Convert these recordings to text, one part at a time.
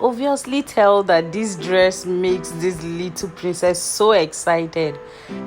obviously tell that this dress makes this little princess so excited.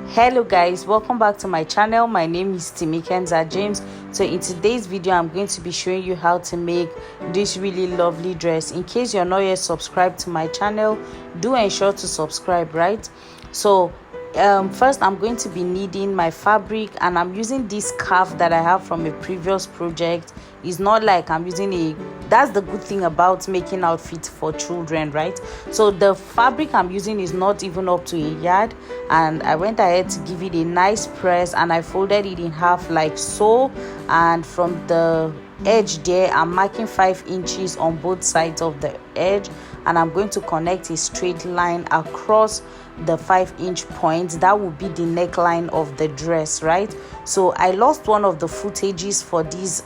Hello guys, welcome back to my channel. My name is Timikenza James. So in today's video I'm going to be showing you how to make this really lovely dress. In case you're not yet subscribed to my channel, do ensure to subscribe, right? So first I'm going to be needing my fabric, and I'm using this scarf that I have from a previous project. It's not like I'm using that's the good thing about making outfits for children, right? So the fabric I'm using is not even up to a yard, and I went ahead to give it a nice press, and I folded it in half like so, and from the edge there I'm marking 5 inches on both sides of the edge, and I'm going to connect a straight line across the 5-inch point. That will be the neckline of the dress, right? So I lost one of the footages for this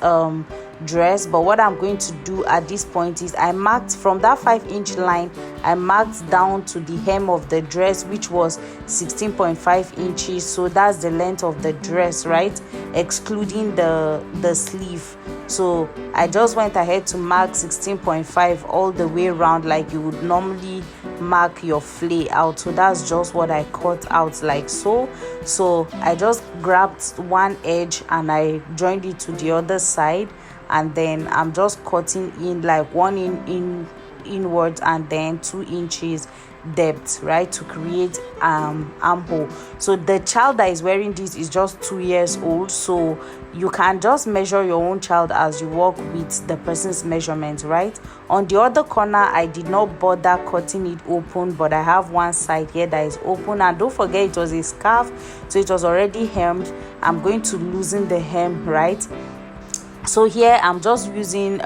dress, but what I'm going to do at this point is I marked from that 5-inch line, I marked down to the hem of the dress, which was 16.5 inches. So that's the length of the dress, right, excluding the sleeve. So I just went ahead to mark 16.5 all the way around like you would normally mark your flay out. So that's just what I cut out like so. So I just grabbed one edge and I joined it to the other side, and then I'm just cutting in like 1 inwards and then 2 inches depth, right, to create armhole. So the child that is wearing this is just 2 years old, so you can just measure your own child as you work with the person's measurement, right? On the other corner I did not bother cutting it open, but I have one side here that is open, and don't forget it was a scarf, so it was already hemmed. I'm going to loosen the hem, right? So here I'm just using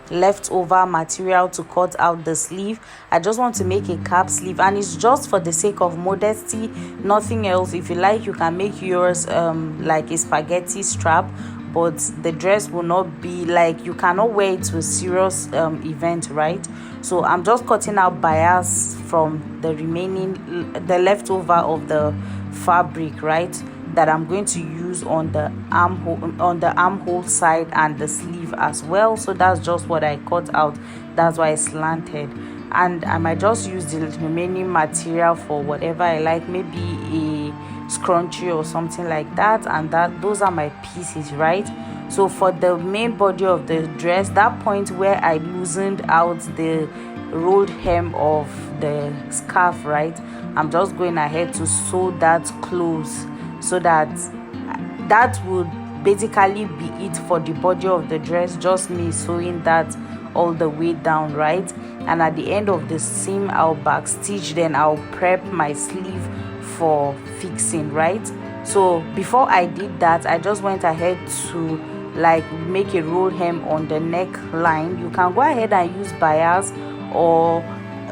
leftover material to cut out the sleeve. I just want to make a cap sleeve, and it's just for the sake of modesty, nothing else. If you like, you can make yours like a spaghetti strap, but the dress will not be like, you cannot wear it to a serious event, right? So I'm just cutting out bias from the leftover of the fabric, right, that I'm going to use on the armhole side and the sleeve as well. So that's just what I cut out. That's why it's slanted, and I might just use the remaining material for whatever I like, maybe a scrunchie or something like that, and those are my pieces, right? So for the main body of the dress, that point where I loosened out the rolled hem of the scarf, right, I'm just going ahead to sew that close, so that would basically be it for the body of the dress, just me sewing that all the way down, right? And at the end of the seam I'll back stitch, then I'll prep my sleeve for fixing, right? So before I did that, I just went ahead to like make a roll hem on the neckline. You can go ahead and use bias or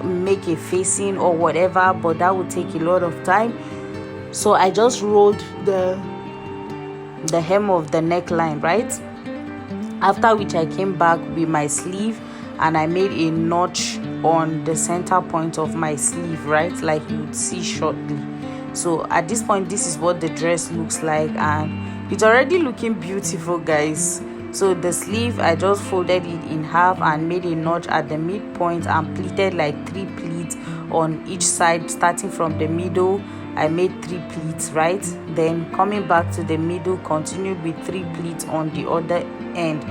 make a facing or whatever, but that would take a lot of time. So I just rolled the hem of the neckline, right? After which I came back with my sleeve and I made a notch on the center point of my sleeve, right, like you would see shortly. So at this point, this is what the dress looks like, and it's already looking beautiful, guys. So the sleeve, I just folded it in half and made a notch at the midpoint and pleated like 3 pleats on each side. Starting from the middle, I made 3 pleats, right? Then coming back to the middle, continued with 3 pleats on the other end,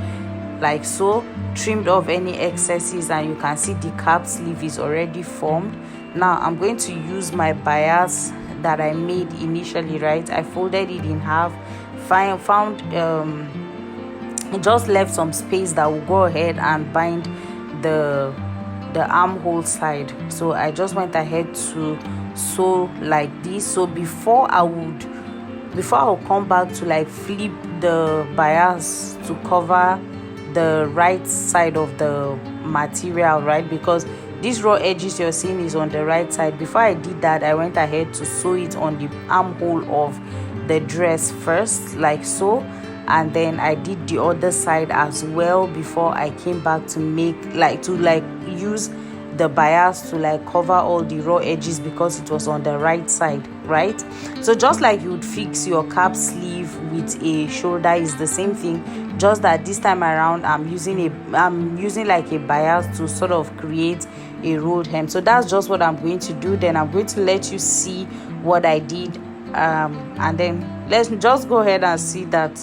like so. Trimmed off any excesses, and you can see the cap sleeve is already formed. Now I'm going to use my bias that I made initially, right? I folded it in half, found it just left some space that will go ahead and bind the armhole side. So I just went ahead to sew like this. So before I'll come back to like flip the bias to cover the right side of the material, right, because these raw edges you're seeing is on the right side. Before I did that, I went ahead to sew it on the armhole of the dress first, like so, and then I did the other side as well before I came back to use the bias to like cover all the raw edges because it was on the right side, right? So just like you would fix your cap sleeve with a shoulder, is the same thing, just that this time around I'm using like a bias to sort of create a rolled hem. So that's just what I'm going to do. Then I'm going to let you see what I did, and then let's just go ahead and see that.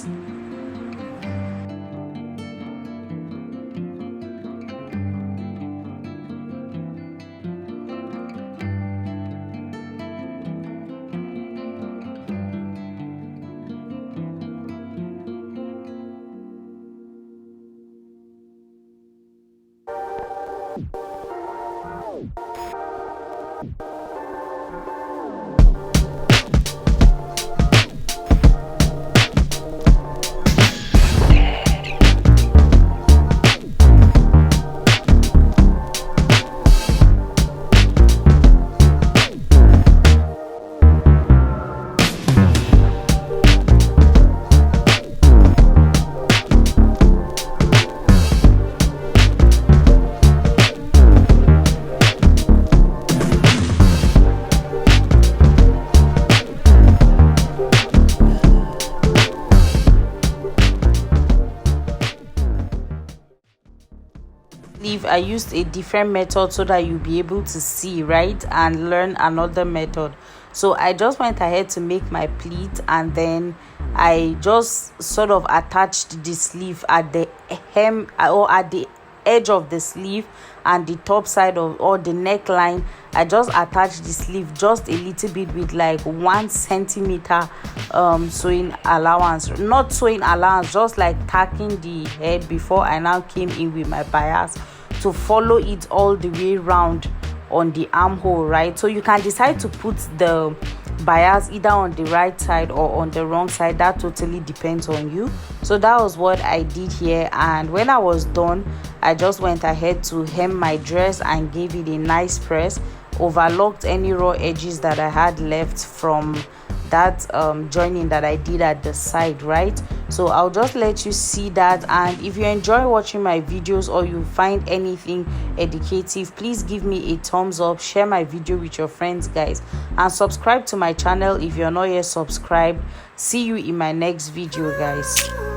I used a different method so that you'll be able to see, right, and learn another method. So I just went ahead to make my pleat, and then I just sort of attached the sleeve at the hem or at the edge of the sleeve and the top side of or the neckline. I just attached the sleeve just a little bit with like 1 centimeter sewing allowance, not sewing allowance, just like tacking the head before I now came in with my bias to follow it all the way round on the armhole, right? So you can decide to put the bias either on the right side or on the wrong side. That totally depends on you. So that was what I did here, and when I was done, I just went ahead to hem my dress and gave it a nice press, overlocked any raw edges that I had left from that joining that I did at the side, right? So I'll just let you see that. And if you enjoy watching my videos or you find anything educative, please give me a thumbs up, share my video with your friends, guys, and subscribe to my channel if you're not yet subscribed. See you in my next video, guys.